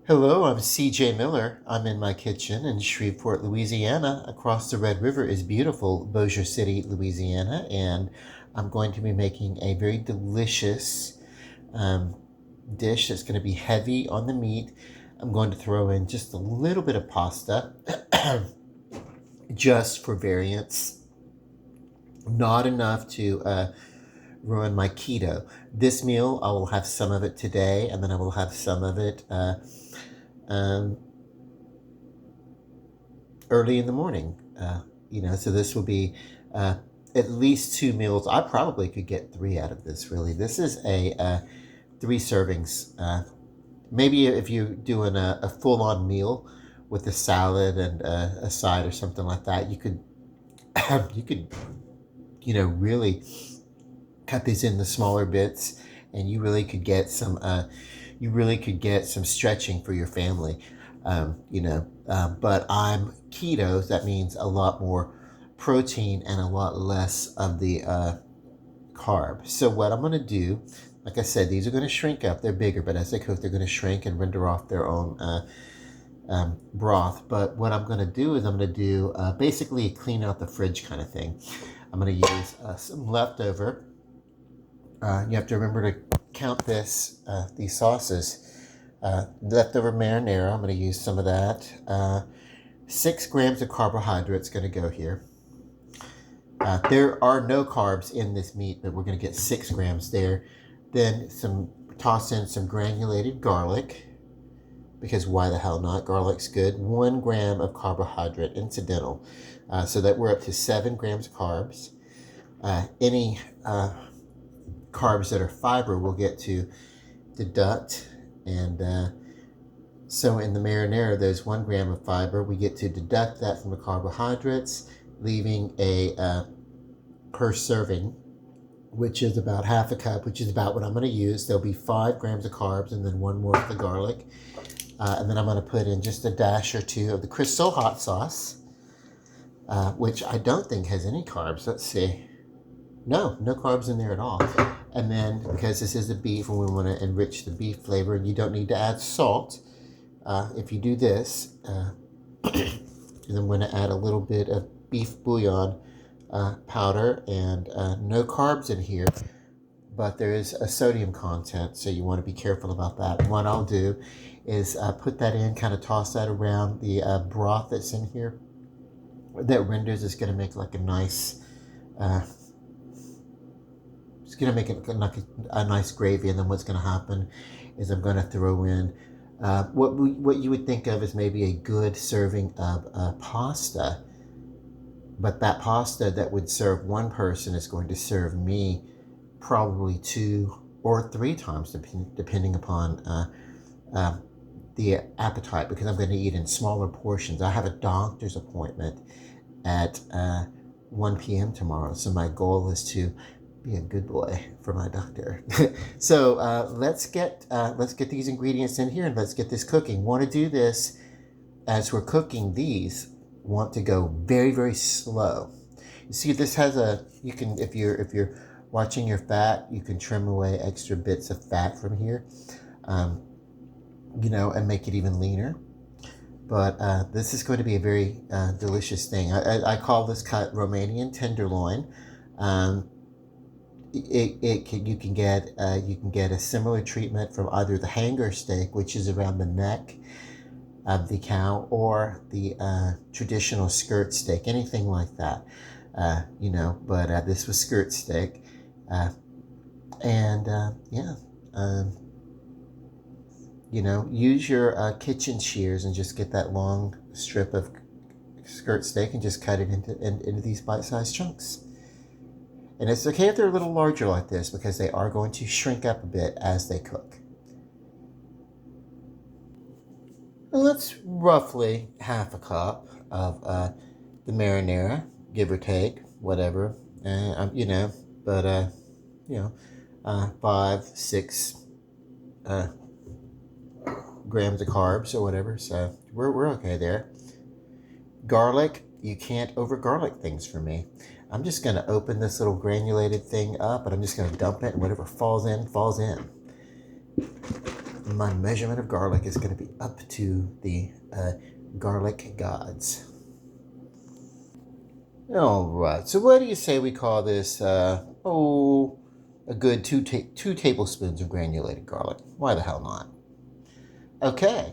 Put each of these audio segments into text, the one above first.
Hello, I'm CJ Miller. I'm in my kitchen in Shreveport, Louisiana. Across the Red River is beautiful Bossier City, Louisiana, and I'm going to be making a very delicious um, dish that's going to be heavy on the meat. I'm going to throw in just a little bit of pasta, just for variance, not enough to ruin my keto. This meal, I will have some of it today, and then I will have some of it um, early in the morning. So this will be uh, at least two meals. I probably could get three out of this. Really, this is a three servings. Maybe if you're doing a full-on meal with a salad and a side or something like that, you could really cut these into smaller bits, and you really could get some stretching for your family. But I'm keto, so that means a lot more protein and a lot less of the carb. So what I'm going to do, like I said, these are going to shrink up. They're bigger, but as they cook, they're going to shrink and render off their own broth. But what I'm going to do is I'm going to do basically a clean out the fridge kind of thing. I'm going to use some leftover. You have to remember to count these sauces. Leftover marinara, I'm going to use some of that. 6 grams of carbohydrates going to go here. There are no carbs in this meat, but we're going to get 6 grams there. Then toss in some granulated garlic, because why the hell not? Garlic's good. 1 gram of carbohydrate, incidental. So that we're up to 7 grams of carbs. Any carbs that are fiber we'll get to deduct, and so in the marinara there's 1 gram of fiber. We get to deduct that from the carbohydrates, leaving a per serving, which is about half a cup, which is about what I'm going to use. There'll be 5 grams of carbs and then 1 more of the garlic, and then I'm going to put in just a dash or 2 of the Crystal hot sauce, which I don't think has any carbs. Let's see. No carbs in there at all. And then, because this is the beef and we want to enrich the beef flavor, and you don't need to add salt if you do this. And I'm going to add a little bit of beef bouillon powder, and no carbs in here, but there is a sodium content, so you want to be careful about that. And what I'll do is put that in, kind of toss that around the broth that's in here. That renders is going to make like a nice... it's going to make it like a nice gravy, and then what's going to happen is I'm going to throw in what you would think of as maybe a good serving of pasta, but that pasta that would serve one person is going to serve me probably 2 or 3 times, depending upon the appetite, because I'm going to eat in smaller portions. I have a doctor's appointment at 1 p.m. tomorrow, so my goal is to be a good boy for my doctor. So let's get these ingredients in here and let's get this cooking. Want to do this as we're cooking these. Want to go very, very slow. You see, this has you can, if you're watching your fat, you can trim away extra bits of fat from here, and make it even leaner. But this is going to be a very delicious thing. I call this cut Romanian tenderloin. You can get a similar treatment from either the hanger steak, which is around the neck of the cow, or the traditional skirt steak, anything like that. But this was skirt steak, use your kitchen shears and just get that long strip of skirt steak and just cut it into these bite-sized chunks. And it's okay if they're a little larger like this, because they are going to shrink up a bit as they cook. And that's roughly half a cup of the marinara, give or take, whatever. 5, 6 grams of carbs or whatever. So we're okay there. Garlic, you can't over garlic things for me. I'm just going to open this little granulated thing up, and I'm just going to dump it, and whatever falls in, falls in. my measurement of garlic is going to be up to the garlic gods. All right, so what do you say we call this? A good two tablespoons of granulated garlic. Why the hell not? Okay.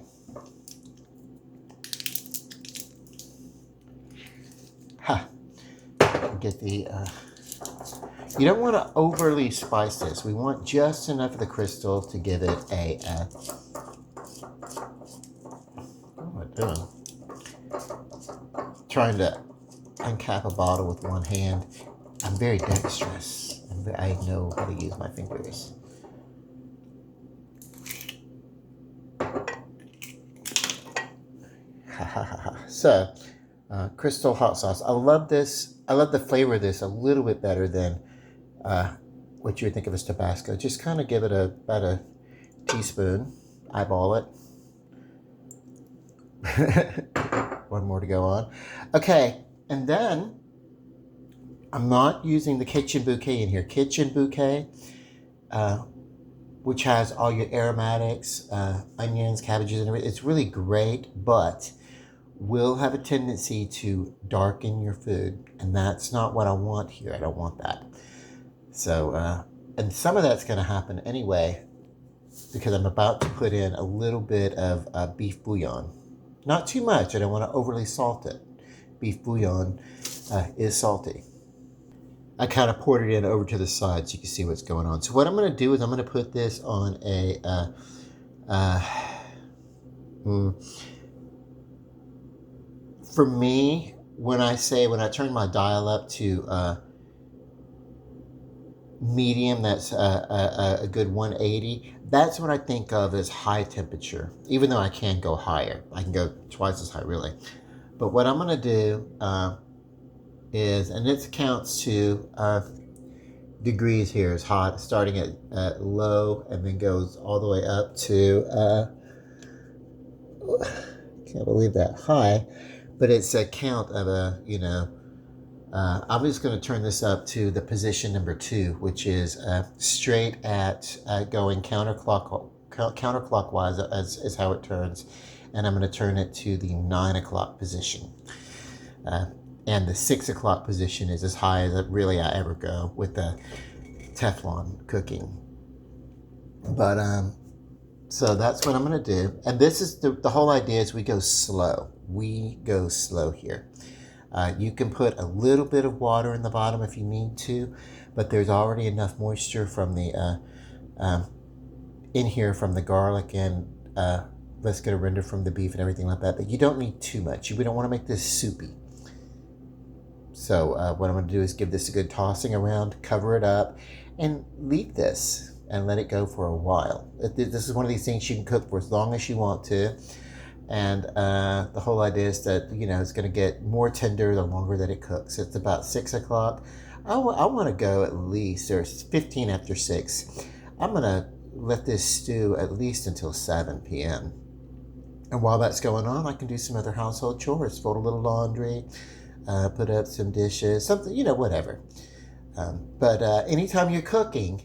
Ha. Get the. You don't want to overly spice this. We want just enough of the crystal to give it a. What am I doing? Trying to uncap a bottle with one hand. I'm very dexterous. I know how to use my fingers. So, crystal hot sauce. I love this. I love the flavor of this a little bit better than what you would think of as Tabasco. Just kind of give it about a teaspoon. Eyeball it. One more to go on. Okay, and then I'm not using the kitchen bouquet in here. Kitchen bouquet, which has all your aromatics, onions, cabbages, and everything. It's really great, but will have a tendency to darken your food, and that's not what I want here. I don't want that. So, and some of that's going to happen anyway, because I'm about to put in a little bit of beef bouillon. Not too much. I don't want to overly salt it. Beef bouillon is salty. I kind of poured it in over to the side so you can see what's going on. So what I'm going to do is I'm going to put this on a for me, when I turn my dial up to medium, that's a good 180, that's what I think of as high temperature, even though I can go higher. I can go twice as high, really. But what I'm going to do is, and this counts to degrees here, is hot, starting at low and then goes all the way up to, can't believe that, high. But it's a count of I'm just going to turn this up to the position number 2, which is straight at going counterclockwise is how it turns. And I'm going to turn it to the 9 o'clock position. And the 6 o'clock position is as high as really I ever go with the Teflon cooking. But, so that's what I'm going to do. And this is the whole idea is we go slow. We go slow here. You can put a little bit of water in the bottom if you need to, but there's already enough moisture from the in here from the garlic and let's get a render from the beef and everything like that. But you don't need too much. We don't want to make this soupy. So what I'm going to do is give this a good tossing around, cover it up, and leave this and let it go for a while. This is one of these things you can cook for as long as you want to. And the whole idea is that, it's going to get more tender the longer that it cooks. It's about 6 o'clock. I want to go at least, or 15 after 6. I'm going to let this stew at least until 7 p.m. And while that's going on, I can do some other household chores, fold a little laundry, put up some dishes, something, whatever. But anytime you're cooking,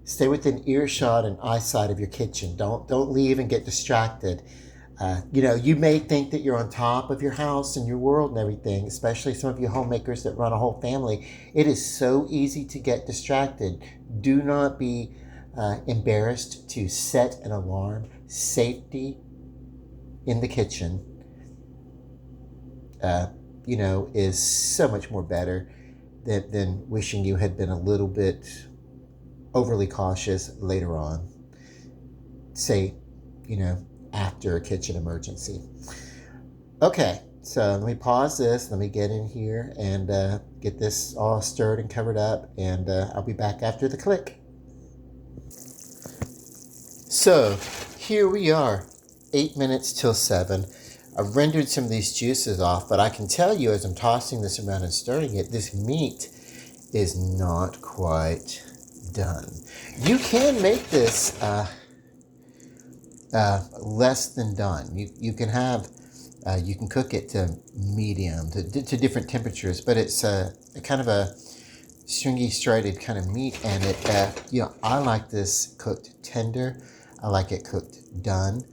stay within earshot and eyesight of your kitchen. Don't leave and get distracted. You may think that you're on top of your house and your world and everything, especially some of you homemakers that run a whole family. It is so easy to get distracted. Do not be embarrassed to set an alarm. Safety in the kitchen, is so much more better than wishing you had been a little bit overly cautious later on. Say, after a kitchen emergency. Okay, so let me pause this. Let me get in here and get this all stirred and covered up, and I'll be back after the click. So here we are, 8 minutes till 7. I've rendered some of these juices off, but I can tell you as I'm tossing this around and stirring it, this meat is not quite done. You can make this less than done. You can have you can cook it to medium to different temperatures, but it's a kind of a stringy striated kind of meat, and it I like this cooked tender. I like it cooked done.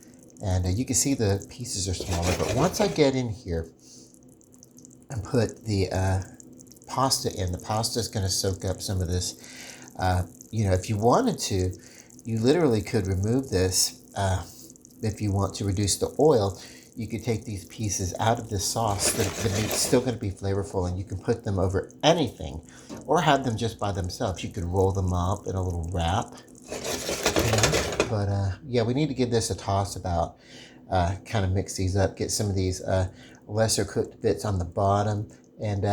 And you can see the pieces are smaller, but once I get in here and put the pasta in, the pasta is going to soak up some of this. You know, if you wanted to, you literally could remove this. If you want to reduce the oil, you could take these pieces out of the sauce. The meat's still going to be flavorful, and you can put them over anything or have them just by themselves. You could roll them up in a little wrap. But yeah, we need to give this a toss about, kind of mix these up, get some of these lesser cooked bits on the bottom. And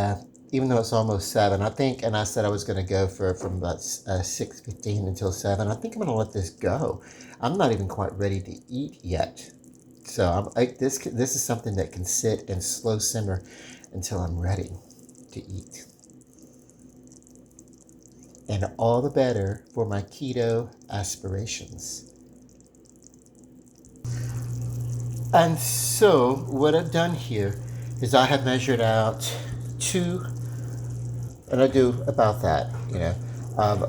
even though it's almost 7, I think, and I said I was going to go from about 6:15 until 7, I think I'm going to let this go. I'm not even quite ready to eat yet. So this is something that can sit and slow simmer until I'm ready to eat. And all the better for my keto aspirations. And so what I've done here is I have measured out 2, and I do about that, you know, of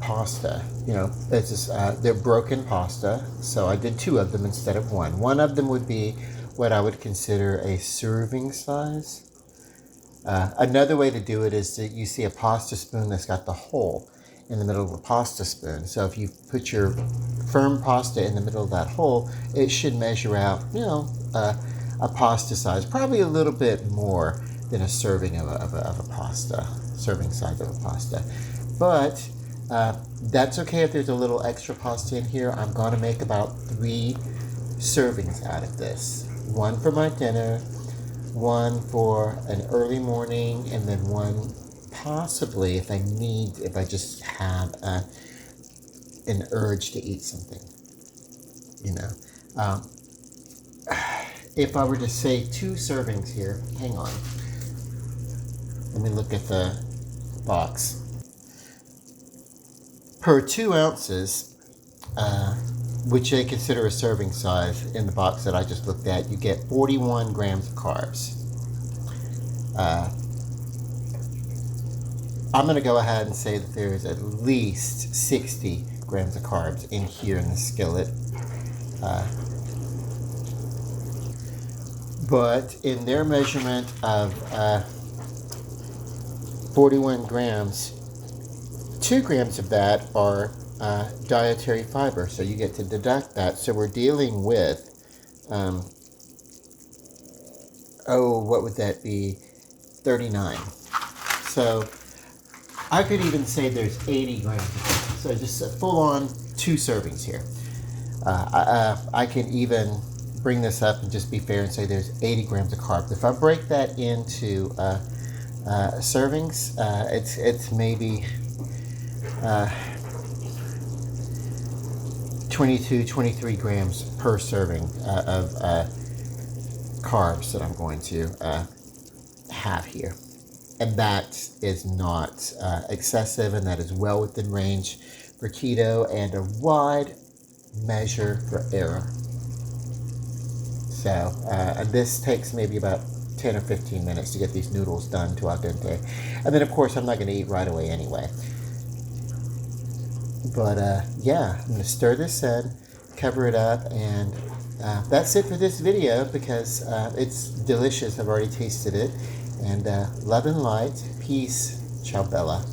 pasta. You know, it's just, they're broken pasta, so I did 2 of them instead of 1. One of them would be what I would consider a serving size. Another way to do it is that you see a pasta spoon that's got the hole in the middle of the pasta spoon. So if you put your firm pasta in the middle of that hole, it should measure out, you know, a pasta size, probably a little bit more than a serving of a pasta, serving size of a pasta. But that's okay if there's a little extra pasta in here. I'm going to make about 3 servings out of this. 1 for my dinner, 1 for an early morning, and then 1 possibly if I just have an urge to eat something, you know. If I were to say 2 servings here, hang on. Let me look at the box. Per 2 ounces, which they consider a serving size in the box that I just looked at, you get 41 grams of carbs. I'm going to go ahead and say that there is at least 60 grams of carbs in here in the skillet. But in their measurement of 41 grams, 2 grams of that are dietary fiber, so you get to deduct that. So we're dealing with, what would that be? 39. So I could even say there's 80 grams of it. So just a full-on 2 servings here. I can even bring this up and just be fair and say there's 80 grams of carbs. If I break that into servings, it's maybe 22, 23 grams per serving of carbs that I'm going to have here. And that is not excessive, and that is well within range for keto and a wide measure for error. So this takes maybe about 10 or 15 minutes to get these noodles done to al dente. And then, of course, I'm not going to eat right away anyway. But, yeah, I'm going to stir this in, cover it up, and that's it for this video because it's delicious. I've already tasted it. And love and light. Peace. Ciao, Bella.